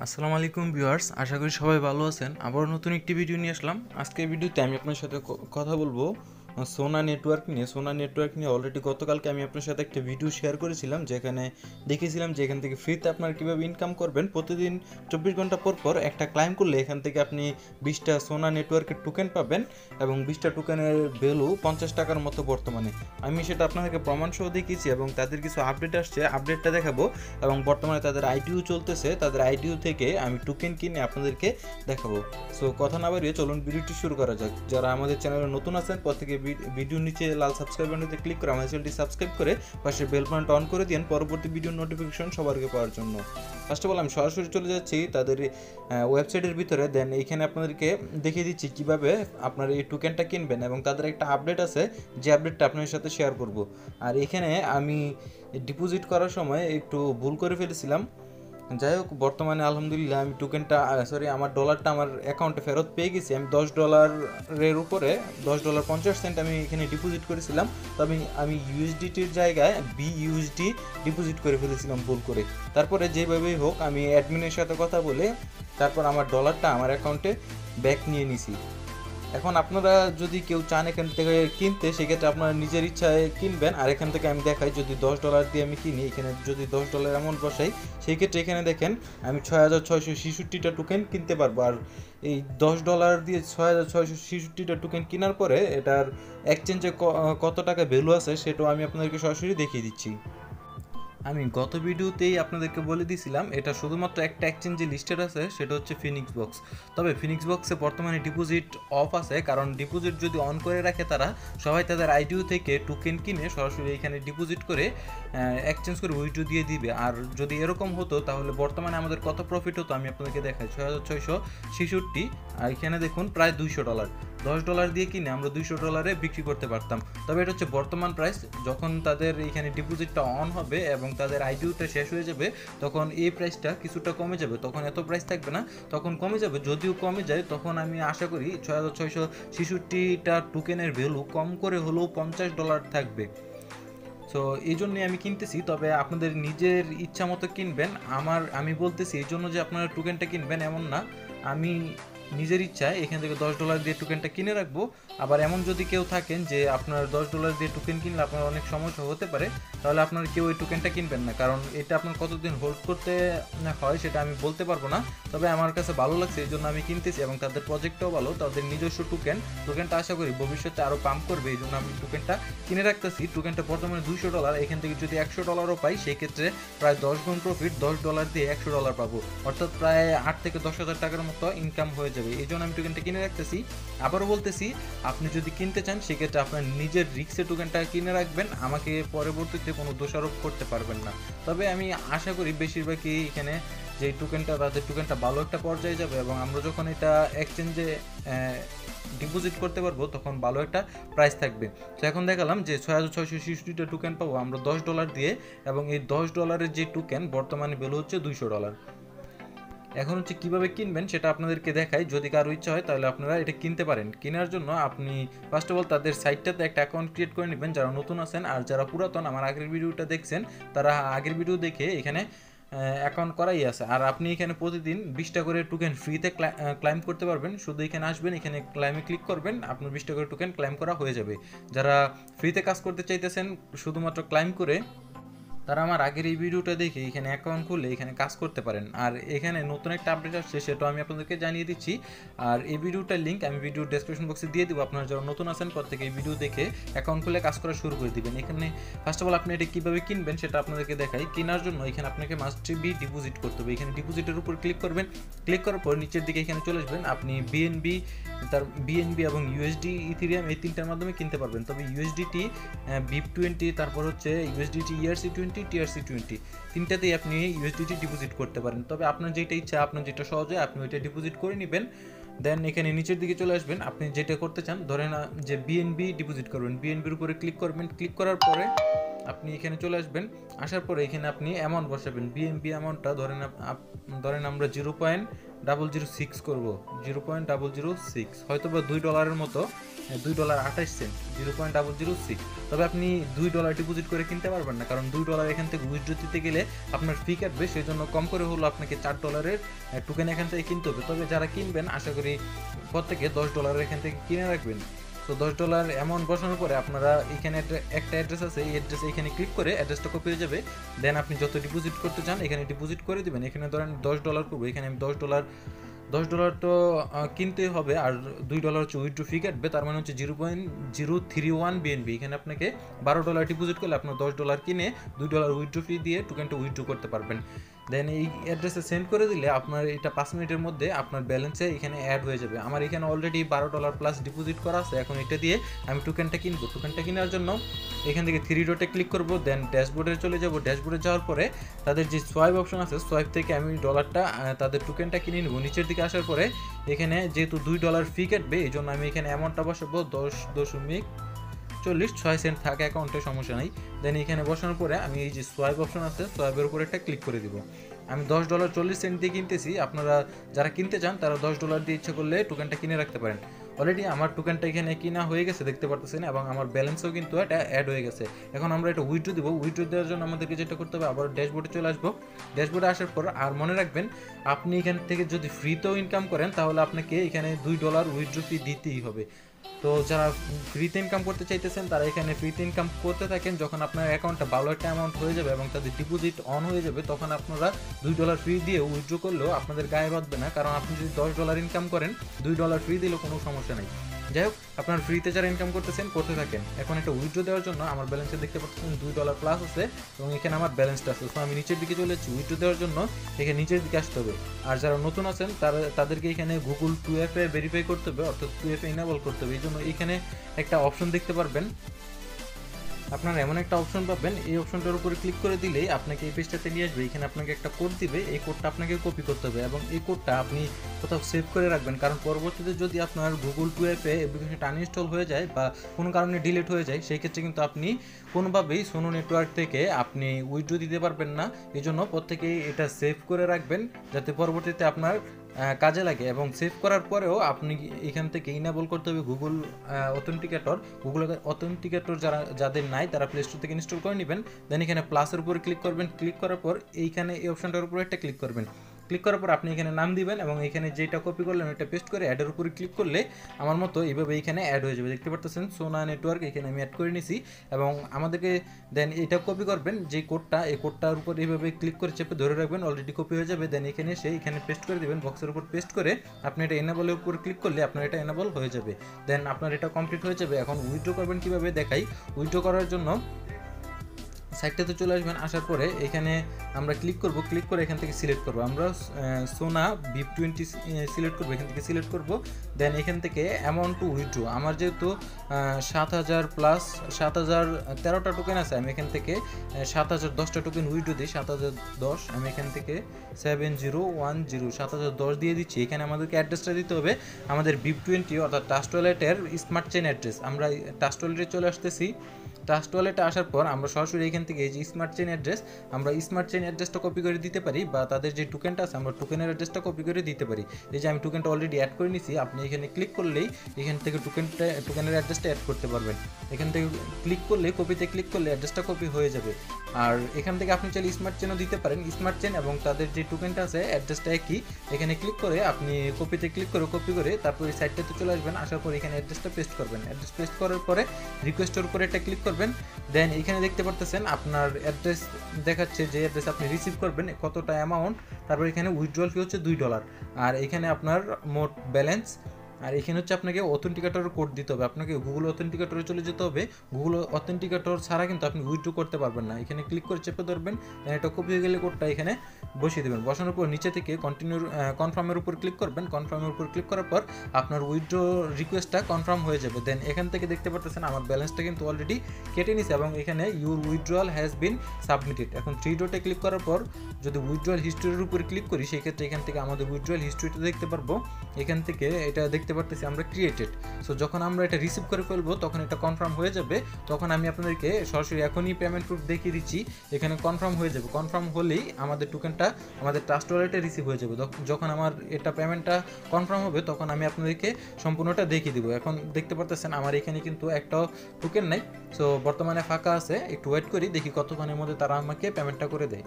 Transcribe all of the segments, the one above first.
আসসালামু আলাইকুম ভিউয়ার্স, আশা করি সবাই ভালো আছেন। আবার নতুন একটি ভিডিও নিয়ে আসলাম। আজকের ভিডিওতে আমি আপনার সাথে কথা বলবো সোনা নেটওয়ার্ক নিয়ে। সোনা নেটওয়ার্ক নিয়ে অলরেডি গতকালকে আমি আপনার সাথে একটা ভিডিও শেয়ার করেছিলাম, যেখানে দেখেছিলাম যে এখান থেকে ফ্রিতে আপনারা কীভাবে ইনকাম করবেন। প্রতিদিন 24 ঘন্টা পর পর একটা ক্লাইম করলে এখান থেকে আপনি 20টা সোনা নেটওয়ার্কের টোকেন পাবেন এবং 20টা টোকেনের ভ্যালু 50 টাকার মতো বর্তমানে। আমি সেটা আপনাদেরকে প্রমাণসহ দেখিয়েছি এবং তাদের কিছু আপডেট আসছে, আপডেটটা দেখাবো। এবং বর্তমানে তাদের আইডিও চলতেছে, তাদের আইডিও থেকে আমি টোকেন কিনে আপনাদেরকে দেখাবো। সো কথা না বাড়িয়ে চলুন ভিডিওটি শুরু করা যাক। যারা আমাদের চ্যানেলে নতুন আছেন প্রত্যেকে ভিডিওর নিচে লাল সাবস্ক্রাইব বাটনটিতে ক্লিক করে আমাদের চ্যানেলটি সাবস্ক্রাইব করে পাশে বেল বাটনটা অন করে দিন পরবর্তী ভিডিওর নোটিফিকেশন সবার আগে পাওয়ার জন্য। ফার্স্ট অফ অল আমি সরাসরি চলে যাচ্ছি তাদের ওয়েবসাইটের ভিতরে। দেন এইখানে আপনাদেরকে দেখিয়ে দিচ্ছি কিভাবে আপনারা এই টোকেনটা কিনবেন এবং তাদের একটা আপডেট আছে, যে আপডেটটা আপনাদের সাথে শেয়ার করব। আর এখানে আমি ডিপোজিট করার সময় একটু ভুল করে ফেলেছিলাম। যাই হোক, বর্তমানে আলহামদুলিল্লাহ আমি টোকেনটা আমার ডলারটা আমার অ্যাকাউন্টে ফেরত পেয়ে গেছি। আমি $10 উপরে $10.50 আমি এখানে ডিপোজিট করেছিলাম। তো আমি ইউএসডিটির জায়গায় বিইউএসডি ডিপোজিট করে ফেলেছিলাম ভুল করে। তারপরে যেভাবেই হোক আমি অ্যাডমিনের সাথে কথা বলে তারপর আমার ডলারটা আমার অ্যাকাউন্টে ব্যাক নিয়ে নিছি। এখন আপনারা যদি কেউ চান এখান থেকে কিনতে, সেক্ষেত্রে আপনারা নিজের ইচ্ছায় কিনবেন। আর এখান থেকে আমি দেখাই, যদি $10 দিয়ে আমি কিনি, এখানে যদি $10 অ্যামাউন্ট বসাই, সেই ক্ষেত্রে এখানে দেখেন আমি 6666টা টোকেন কিনতে পারবো। আর এই $10 দিয়ে 6666টা টোকেন কেনার পরে এটার এক্সচেঞ্জে কত টাকা ভ্যালু আছে সেটাও আমি আপনাদেরকে সরাসরি দেখিয়ে দিচ্ছি। আমি গত ভিডিওতেই আপনাদেরকে বলে দিয়েছিলাম এটা শুধুমাত্র একটা এক্সচেঞ্জে লিস্টেড আছে, সেটা হচ্ছে ফিনিক্স বক্স। তবে ফিনিক্স বক্সে বর্তমানে ডিপোজিট অফ আছে, কারণ ডিপোজিট যদি অন করে রাখে তারা সবাই তাদের আইডিও থেকে টোকেন কিনে সরাসরি এখানে ডিপোজিট করে এক্সচেঞ্জ করে উইথড্র দিয়ে দিবে। আর যদি এরকম হতো তাহলে বর্তমানে আমাদের কত প্রফিট হতো আমি আপনাদেরকে দেখাই। 6666, আর এখানে দেখুন প্রায় $200। $10 দিয়ে কিনে আমরা $200 বিক্রি করতে পারতাম। তবে এটা হচ্ছে বর্তমান প্রাইস। যখন তাদের এখানে ডিপোজিটটা অন হবে এবং তাদের আইডিওটা শেষ হয়ে যাবে, তখন এই প্রাইসটা কিছুটা কমে যাবে। তখন এত প্রাইস থাকবে না, তখন কমে যাবে। যদিও কমে যায়, তখন আমি আশা করি 6666টা টোকেনের ভ্যালু কম করে হলেও $50 থাকবে। সো এই জন্যই আমি কিনতেছি। তবে আপনাদের নিজের ইচ্ছা মতো কিনবেন। আমি বলতেছি এই জন্য যে আপনারা টোকেনটা কিনবেন এমন না। আমি নিজের ইচ্ছায় এখান থেকে $10 দিয়ে টোকেনটা কিনে রাখবো। আবার এমন যদি কেউ থাকেন যে আপনার $10 দিয়ে টোকেন কিনলে আপনার অনেক সমস্যা হতে পারে, তাহলে আপনার কেউ এই টোকেনটা কিনবেন না, কারণ এটা আপনার কতদিন হোল্ড করতে হয় সেটা আমি বলতে পারবো না। তবে আমার কাছে ভালো লাগছে, এই জন্য আমি কিনতেছি। এবং তাদের প্রজেক্টটাও ভালো, তাদের নিজস্ব টোকেনটা আশা করি ভবিষ্যতে আরও পাম্প করবে, এই জন্য আমি টোকেনটা কিনে রাখতেছি। টোকেনটা বর্তমানে $200, এখান থেকে যদি $100 পাই সেক্ষেত্রে প্রায় 10 গুণ প্রফিট। $10 দিয়ে $100 পাবো, অর্থাৎ প্রায় 8 থেকে 10,000 টাকার মতো ইনকাম হয়ে যাবে। এই জন্য আমি টোকেনটা কিনে রাখতেছি। আবারও বলতেছি, আপনি যদি কিনতে চান সেক্ষেত্রে আপনার নিজের রিস্কে টোকেনটা কিনে রাখবেন, আমাকে পরবর্তীতে কোনো দোষারোপ করতে পারবেন না। তবে আমি আশা করি বেশিরভাগই এখানে যে টোকেনটা, তাদের টোকেনটা ভালো একটা পর্যায়ে যাবে এবং আমরা যখন এটা এক্সচেঞ্জে ডিপোজিট করতে পারবো তখন ভালো একটা প্রাইস থাকবে। তো এখন দেখালাম যে 6666টা টোকেন পাবো আমরা $10 দিয়ে, এবং এই $10 যে টোকেন বর্তমানে ভ্যালু হচ্ছে $200। এখন হচ্ছে কীভাবে কিনবেন সেটা আপনাদেরকে দেখাই। যদি কারো ইচ্ছা হয় তাহলে আপনারা এটা কিনতে পারেন। কেনার জন্য আপনি ফার্স্ট অফ অল তাদের সাইটটাতে একটা অ্যাকাউন্ট ক্রিয়েট করে নেবেন যারা নতুন আছেন। আর যারা পুরাতন, আমার আগের ভিডিওটা দেখছেন, তারা আগের ভিডিও দেখে এখানে অ্যাকাউন্ট করাই আছে। আর আপনি এখানে প্রতিদিন 20টা করে টোকেন ফ্রিতে ক্লাইম করতে পারবেন। শুধু এখানে আসবেন, এখানে ক্লাইমে ক্লিক করবেন, আপনার 20টা করে টোকেন ক্লাইম করা হয়ে যাবে। যারা ফ্রিতে কাজ করতে চাইতেছেন শুধুমাত্র ক্লাইম করে, তারা আমার আগের এই ভিডিওটা দেখে এখানে অ্যাকাউন্ট খুলে এখানে কাজ করতে পারেন। আর এখানে নতুন একটা আপডেট আসছে, সেটাও আমি আপনাদেরকে জানিয়ে দিচ্ছি। আর এই ভিডিওটার লিঙ্ক আমি ভিডিও ডেসক্রিপশন বক্সে দিয়ে দেবো। আপনারা যারা নতুন আছেন প্রত্যেকে এই ভিডিও দেখে অ্যাকাউন্ট খুলে কাজ করা শুরু করে দিবেন। এখানে ফার্স্ট অফ অল আপনি এটা কীভাবে কিনবেন সেটা আপনাদেরকে দেখাই। কেনার জন্য এখানে আপনাকে মাস্ট বি ডিপোজিট করতে হবে। এখানে ডিপোজিটের উপর ক্লিক করবেন। ক্লিক করার পর নিচের দিকে এখানে চলে আসবেন। আপনি বিএনবি এবং ইউএসডি ইথেরিয়াম এই তিনটার মাধ্যমে কিনতে পারবেন। তবে ইউএসডিটি BIP20, তারপর হচ্ছে ইউএসডিটি ERC20, TRC20, তিনটাতেই আপনি ইউএসডিটি ডিপোজিট করতে পারেন। তবে আপনার যেটা ইচ্ছা, আপনার যেটা সহজ হয় আপনি ওইটা ডিপোজিট করে নেবেন। দেন এখানে নিচের দিকে চলে আসবেন। আপনি যেটা করতে চান, ধরেন যে বিএনবি ডিপোজিট করবেন, বিএনবির উপরে ক্লিক করবেন। ক্লিক করার পরে আপনি এখানে চলে আসবেন, আসার পরে এখানে আপনি অ্যামাউন্ট বসাবেন। বিএমবি অ্যামাউন্টটা ধরেন আমরা 0.006 করবো, 0.006, হয়তো বা $2 মতো, $2.28, 0.006। তবে আপনি $2 ডিপোজিট করে কিনতে পারবেন না, কারণ $2 এখান থেকে উইথড্র দিতে গেলে আপনার ফি কাটবে, সেই জন্য কম করে হলো আপনাকে $4 টোকেন এখান থেকে কিনতে হবে। তবে যারা কিনবেন আশা করি প্রত্যেকে $10 এখান থেকে কিনে রাখবেন। তো $10 অ্যামাউন্ট বসানোর পরে আপনারা এখানে একটা অ্যাড্রেস আছে, এই অ্যাড্রেসে এখানে ক্লিক করে অ্যাড্রেসটা কপি হয়ে যাবে। দেন আপনি যত ডিপোজিট করতে চান এখানে ডিপোজিট করে দিবেন। এখানে ধরেন $10 করবো, এখানে আমি $10 তো কিনতে হবে, আর $2 হচ্ছে উইথড্র ফি কাটবে, তার মানে হচ্ছে 0.031 বিএনবি। এখানে আপনাকে $12 ডিপোজিট করলে আপনার $10 কিনে $2 উইথড্র ফি দিয়ে টোকেনটা উইথড্র করতে পারবেন। দেন এই অ্যাড্রেসে সেন্ড করে দিলে আপনার এটা 5 মিনিটের মধ্যে আপনার ব্যালেন্সে এখানে অ্যাড হয়ে যাবে। আমার এখানে অলরেডি $12 প্লাস ডিপোজিট করা আছে। এখন এটা দিয়ে আমি টোকেনটা কিনবো। টোকেনটা কেনার জন্য এখান থেকে 3 ডটে ক্লিক করব, দেন ড্যাশবোর্ডে চলে যাব। ড্যাশবোর্ডে যাওয়ার পরে তাদের যে সোয়াইপ অপশন আছে, সোয়াইপ থেকে আমি ডলারটা তাদের টোকেনটা কিনে নেব। নিচের দিকে আসার পরে এখানে যেহেতু $2 ফি কাটবে, এই জন্য আমি এখানে অ্যামাউন্টটা বসাবো 10.46 থাকে অ্যাকাউন্টে, সমস্যা নাই। দেন এখানে বসানোর পরে আমি এই যে সোয়াইপ অপশন আছে, সোয়াইপের উপরে একটা ক্লিক করে দিব। আমি $10.40 দিয়ে কিনতেছি, আপনারা যারা কিনতে চান তারা $10 দিয়ে ইচ্ছা করলে টোকেনটা কিনে রাখতে পারেন। অলরেডি আমার টোকেনটা এখানে কিনা হয়ে গেছে, দেখতে পারতেছেন, এবং আমার ব্যালেন্সও কিন্তু এটা অ্যাড হয়ে গেছে। এখন আমরা এটা উইথড্র দিব। উইথড্র দেওয়ার জন্য আমাদেরকে যেটা করতে হবে, আবার ড্যাশবোর্ডে চলে আসবো। ড্যাশবোর্ডে আসার পর আর মনে রাখবেন, আপনি এখান থেকে যদি ফ্রিতেও ইনকাম করেন তাহলে আপনাকে এখানে $2 উইথড্র ফি দিতেই হবে। তো যারা ফ্রিতে ইনকাম করতে চাইতেছেন তারা এখানে ফ্রিতে ইনকাম করতে থাকেন। যখন আপনার অ্যাকাউন্টটা ভালো একটা অ্যামাউন্ট হয়ে যাবে এবং তাদের ডিপোজিট অন হয়ে যাবে, তখন আপনারা $2 ফ্রি দিয়ে উইথড্র করলেও আপনাদের গায়ে বাঁধবে না, কারণ আপনি যদি $10 ইনকাম করেন $2 ফ্রি দিলেও কোনো সমস্যা নেই। যাই হোক, আপনার ফ্রিতে যারা ইনকাম করতেছেন করতে থাকেন। এখন একটা উইথড্র দেওয়ার জন্য আমার ব্যালেন্সে দেখতে পাচ্ছেন $2 প্লাস আছে, এবং এখানে আমার ব্যালেন্সটা আছে। তো আমি নিচের দিকে চলে যাচ্ছি। উইথড্র দেওয়ার জন্য এখানে নিচের দিকে আসতে হবে। আর যারা নতুন আছেন তাদেরকে এখানে গুগল 2FA ভেরিফাই করতে হবে, অর্থাৎ 2FA ইনেবল করতে হবে। এই জন্য এখানে একটা অপশন দেখতে পারবেন, আপনারা এমন একটা অপশন পাবেন, এই অপশনটার উপরে ক্লিক করে দিলেই আপনাকে এই পেজটাতে নিয়ে আসবে। এখানে আপনাকে একটা কোড দিবে, এই কোডটা আপনাকে কপি করতে হবে এবং এই কোডটা আপনি কোথাও সেভ করে রাখবেন, কারণ পরবর্তীতে যদি আপনার গুগল 2FA অ্যাপ্লিকেশনটা আনইনস্টল হয়ে যায় বা কোনো কারণে ডিলিট হয়ে যায়, সেই ক্ষেত্রে কিন্তু আপনি কোনোভাবেই সোনো নেটওয়ার্ক থেকে আপনি উইথড্র দিতে পারবেন না। এই জন্য প্রত্যেকেই এটা সেভ করে রাখবেন, যাতে পরবর্তীতে আপনার কাজে লাগে। এবং সেভ করার পরেও আপনি এখান থেকে ইনেবল করতে হবে গুগল অথেন্টিকেটর। গুগল অথেন্টিকেটর যাদের নাই তারা প্লে স্টোর থেকে ইনস্টল করে নেবেন। দেন এখানে প্লাসের উপরে ক্লিক করবেন। ক্লিক করার পর এইখানে এই অপশনটার উপরে একটা ক্লিক করবেন। ক্লিক করার পর আপনি এখানে নাম দিবেন এবং এখানে যেটা কপি করলেন ওইটা পেস্ট করে অ্যাডের উপরে ক্লিক করলে আমার মতো এইভাবে এখানে অ্যাড হয়ে যাবে। দেখতে পাচ্ছেন সোনা নেটওয়ার্ক এখানে আমি অ্যাড করে নিয়েছি, এবং আমাদেরকে দেন এটা কপি করবেন, যে কোডটা, এই কোডটার উপর এইভাবে ক্লিক করে চেপে ধরে রাখবেন, অলরেডি কপি হয়ে যাবে। দেন এখানে এখানে পেস্ট করে দেবেন, বক্সের উপর পেস্ট করে আপনি এটা এনেবলের উপর ক্লিক করলে আপনার এটা এনেবল হয়ে যাবে। দেন আপনার এটা কমপ্লিট হয়ে যাবে। এখন উইথড্র করবেন কীভাবে দেখাই। উইথড্র করার জন্য সাইটটাতে চলে আসবেন। আসার পরে এখানে আমরা ক্লিক করব, ক্লিক করে এখান থেকে সিলেক্ট করব। আমরা সোনা VIP20 সিলেক্ট করবো, এখান থেকে সিলেক্ট করব। দেন এখান থেকে অ্যামাউন্ট টু উইথড্র, আমার যেহেতু 7000 প্লাস 7013টা টোকেন আছে, আমি এখান থেকে 7010টা টোকেন উইথড্র দিই। 7010 আমি এখান থেকে 7010 7010 দিয়ে দিচ্ছি। এখানে আমাদেরকে অ্যাড্রেসটা দিতে হবে আমাদের VIP20 অর্থাৎ ট্রাস্ট ওয়ালেটের স্মার্ট চেইন অ্যাড্রেস। আমরা ট্রাস্ট ওয়ালেটে চলে আসতেছি। ট্রাস্ট ওয়ালেটে আসার পর আমরা সরাসরি এখান থেকে এই যে স্মার্ট চেইন অ্যাড্রেস, আমরা স্মার্ট চেইন অ্যাড্রেসটা কপি করে দিতে পারি, বা তাদের যে টোকেনটা আছে আমরা টোকেনের অ্যাড্রেসটা কপি করে দিতে পারি। এই যে আমি টোকেনটা অলরেডি অ্যাড করে নিয়েছি, আপনি এখানে ক্লিক করলেই এখান থেকে টোকেনের অ্যাড্রেসটা অ্যাড করতে পারবেন। এখান থেকে ক্লিক করলে, কপিতে ক্লিক করলে অ্যাড্রেসটা কপি হয়ে যাবে। আর এখান থেকে আপনি চাইলে স্মার্ট চেইনও দিতে পারেন। স্মার্ট চেইন এবং তাদের যে টোকেনটা আছে অ্যাড্রেসটা একই। এখানে ক্লিক করে আপনি কপিতে ক্লিক করে কপি করে তারপর এই সাইটটাতে চলে আসবেন। আসার পর এখানে অ্যাড্রেসটা পেস্ট করবেন। অ্যাড্রেস পেস্ট করার পরে রিকোয়েস্টের উপরে একটা ক্লিক করবেন। দেন এখানে দেখতে পারতেছেন আপনার অ্যাড্রেস দেখাচ্ছে, যে অ্যাড্রেস আপনি রিসিভ করবেন কতটা অ্যামাউন্ট, তারপর এখানে উইথড্রল ফি হচ্ছে $2, আর এখানে আপনার মোট ব্যালেন্স, আর এখানে হচ্ছে আপনাকে অথেন্টিকেটর কোড দিতে হবে। আপনাকে গুগল অথেন্টিকেটরে চলে যেতে হবে। গুগল অথেন্টিকেটর ছাড়া কিন্তু আপনি উইথড্র করতে পারবেন না। এখানে ক্লিক করে চেপে ধরবেন, এটা কপি হয়ে গেলে কোডটা এখানে বসিয়ে দেবেন। বসানোর পর নিচে থেকে কনফার্মের উপর ক্লিক করবেন। কনফার্মের উপর ক্লিক করার পর আপনার উইথড্র রিকোয়েস্টটা কনফার্ম হয়ে যাবে। দেন এখান থেকে দেখতে পাচ্ছেন আমার ব্যালেন্সটা কিন্তু অলরেডি কেটে নিছে, এবং এখানে your withdrawal has been submitted. এখন 3 ডটে ক্লিক করার পর যদি উইথড্রয়াল হিস্ট্রির উপরে ক্লিক করি, সেই ক্ষেত্রে এখান থেকে আমাদের উইথড্রয়াল হিস্ট্রিটা দেখতে পারবো। এখান থেকে এটা দেখতে দেখতে পারতেছি আমরা ক্রিয়েটেড। সো যখন আমরা এটা রিসিভ করে ফেলবো তখন এটা কনফার্ম হয়ে যাবে, তখন আমি আপনাদেরকে সরাসরি এখনই পেমেন্ট প্রুফ দেখিয়ে দিচ্ছি, এখানে কনফার্ম হয়ে যাবে। কনফার্ম হলেই আমাদের টোকেনটা আমাদের ট্রাস্ট ওয়ালেটে রিসিভ হয়ে যাবে। যখন আমার এটা পেমেন্টটা কনফার্ম হবে তখন আমি আপনাদেরকে সম্পূর্ণটা দেখিয়ে দিব। এখন দেখতে পারতেছেন আমার এখানে কিন্তু একটাও টোকেন নাই, সো বর্তমানে ফাঁকা আছে। একটু ওয়েট করি, দেখি কতক্ষণের মধ্যে তারা আমাকে পেমেন্টটা করে দেয়।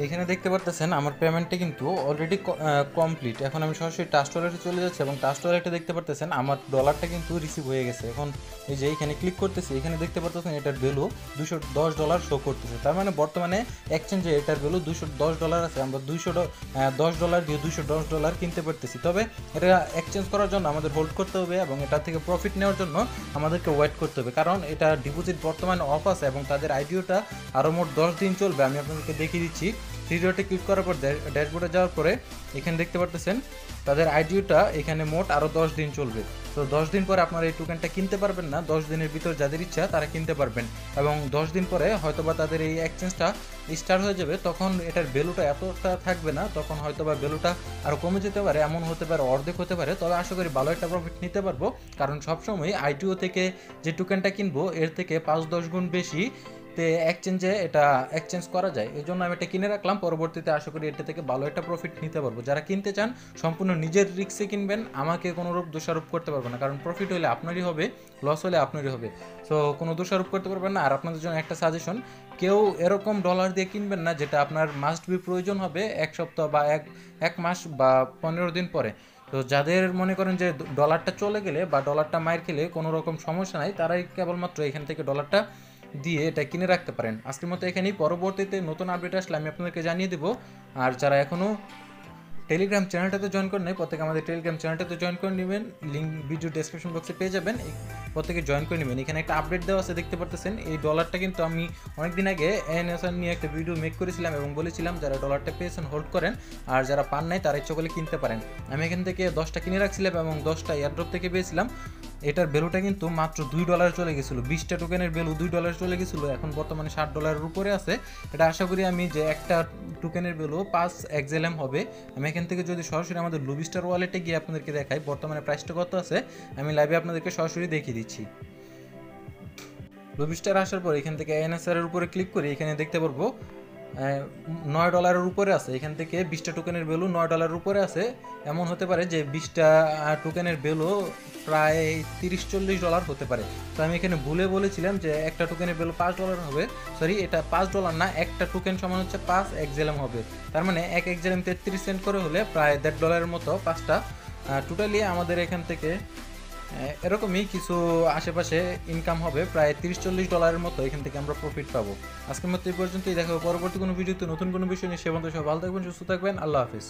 এখানে দেখতে পারতেছেন আমার পেমেন্টটা কিন্তু অলরেডি কমপ্লিট। এখন আমি সরাসরি ট্রাস্ট ওয়ালেটে চলে যাচ্ছি এবং ট্রাস্ট ওয়ালেটে দেখতে পারতেছেন আমার ডলারটা কিন্তু রিসিভ হয়ে গেছে। এখন এই যে এখানে ক্লিক করতেছি, এখানে দেখতে পারতেছেন এটার ভ্যালু $210 শো করতেছে। তার মানে বর্তমানে এক্সচেঞ্জে এটার ভ্যালু $210 আছে। আমরা $210 দিয়ে $210 কিনতে পারতেছি। তবে এটা এক্সচেঞ্জ করার জন্য আমাদের হোল্ড করতে হবে এবং এটা থেকে প্রফিট নেওয়ার জন্য আমাদেরকে ওয়েট করতে হবে, কারণ এটা ডিপোজিট বর্তমানে অফ আছে এবং তাদের আইডিওটা আরও মোট 10 দিন চলবে। আমি আপনাদেরকে দেখিয়ে দিচ্ছি। থ্রি ডটে ক্লিক করার পর ড্যাশবোর্ডে যাওয়ার পরে এখানে দেখতে পারতেছেন তাদের আইডিওটা এখানে মোট আরও 10 দিন চলবে। তো 10 দিন পরে আপনারা এই টোকেনটা কিনতে পারবেন না, 10 দিনের ভিতর যাদের ইচ্ছা তারা কিনতে পারবেন এবং 10 দিন পরে হয়তোবা তাদের এই এক্সচেঞ্জটা স্টার্ট হয়ে যাবে, তখন এটার ভ্যালুটা এতটা থাকবে না, তখন হয়তোবা ভ্যালুটা আরও কমে যেতে পারে, এমন হতে পারে অর্ধেক হতে পারে। তবে আশা করি ভালো একটা প্রফিট নিতে পারবো, কারণ সবসময় আইটিও থেকে যে টোকেনটা কিনবো এর থেকে 5-10 গুণ বেশি এক্সচেঞ্জে এটা এক্সচেঞ্জ করা যায়। এই জন্য আমি এটা কিনে রাখলাম, পরবর্তীতে আশা করি এটা থেকে ভালো একটা প্রফিট নিতে পারবো। যারা কিনতে চান সম্পূর্ণ নিজের রিস্কে কিনবেন, আমাকে কোনো রূপ দোষারোপ করতে পারবে না, কারণ প্রফিট হলে আপনারই হবে, লস হলে আপনারই হবে। সো কোনো দোষারোপ করতে পারবেন না। আর আপনাদের জন্য একটা সাজেশন, কেউ এরকম ডলার দিয়ে কিনবেন না যেটা আপনার মাস্ট বি প্রয়োজন হবে এক সপ্তাহ বা এক মাস বা 15 দিন পরে। তো যাদের মনে করেন যে ডলারটা চলে গেলে বা ডলারটা মার খেলে কোনো রকম সমস্যা নাই, তারাই কেবলমাত্র এখান থেকে ডলারটা দিয়ে এটা কিনে রাখতে পারেন। আজকের মতো এখানেই, পরবর্তীতে নতুন আপডেট আসলে আমি আপনাদেরকে জানিয়ে দেবো। আর যারা এখনও টেলিগ্রাম চ্যানেলটাতে জয়েন করে নেই, প্রত্যেকে আমাদের টেলিগ্রাম চ্যানেলটাতে জয়েন করে নেবেন, লিঙ্ক ভিডিও ডেসক্রিপশন বক্সে পেয়ে যাবেন, প্রত্যেকে জয়েন করে নেবেন। এখানে একটা আপডেট দেওয়া আছে দেখতে পারতেছেন। এই ডলারটা কিন্তু আমি অনেকদিন আগে এনএসআর নিয়ে একটা ভিডিও মেক করেছিলাম এবং বলেছিলাম যারা ডলারটা পেয়েছেন হোল্ড করেন, আর যারা পান নাই তারা ইচ্ছা করলে কিনতে পারেন। আমি এখান থেকে 10টা কিনে রাখছিলাম এবং 10টা এয়ারড্রপ থেকে পেয়েছিলাম। এটার ভ্যালুটা কিন্তু মাত্র $2 চলে গেছিলো, 20টা টোকেনের ভ্যালু $2 চলে গেছিলো, এখন বর্তমানে $60 উপরে আছে। এটা আশা করি আমি যে একটা টোকেনের ভ্যালু 5 XLM হবে। আমি এখান থেকে যদি সরাসরি আমাদের লুবিস্টার ওয়ালেটে গিয়ে আপনাদেরকে দেখাই বর্তমানে প্রাইসটা কত আছে, আমি লাইভে আপনাদেরকে সরাসরি দেখিয়ে দিচ্ছি। লুবিস্টার আসার পর এখান থেকে এনএসআর এর উপরে ক্লিক করি, এখানে দেখতে পারবো $9 উপরে আছে। এখান থেকে 20টা টোকেনের ভ্যালু $9 উপরে আছে। এমন হতে পারে যে 20টা টোকেনের ভ্যালু প্রায় $30-40 হতে পারে। তো আমি এখানে ভুলে বলেছিলাম যে একটা টোকেনের ভ্যালু $5 হবে, সরি এটা $5 না, একটা টোকেন সমান হচ্ছে 5 XLM হবে। তার মানে 1 XLM 33 সেন্ট করে হলে প্রায় $1.5 মতো 5টা। টোটালি আমাদের এখান থেকে এরকমই কিছু আশেপাশে ইনকাম হবে, প্রায় $30-40 মতো এখান থেকে আমরা প্রফিট পাবো। আজকের মতো এই পর্যন্তই, দেখা হবে পরবর্তী কোনো ভিডিওতে নতুন কোনো বিষয় নিয়ে। সে পর্যন্ত সবাই ভালো থাকবেন, সুস্থ থাকবেন, আল্লাহ হাফিজ।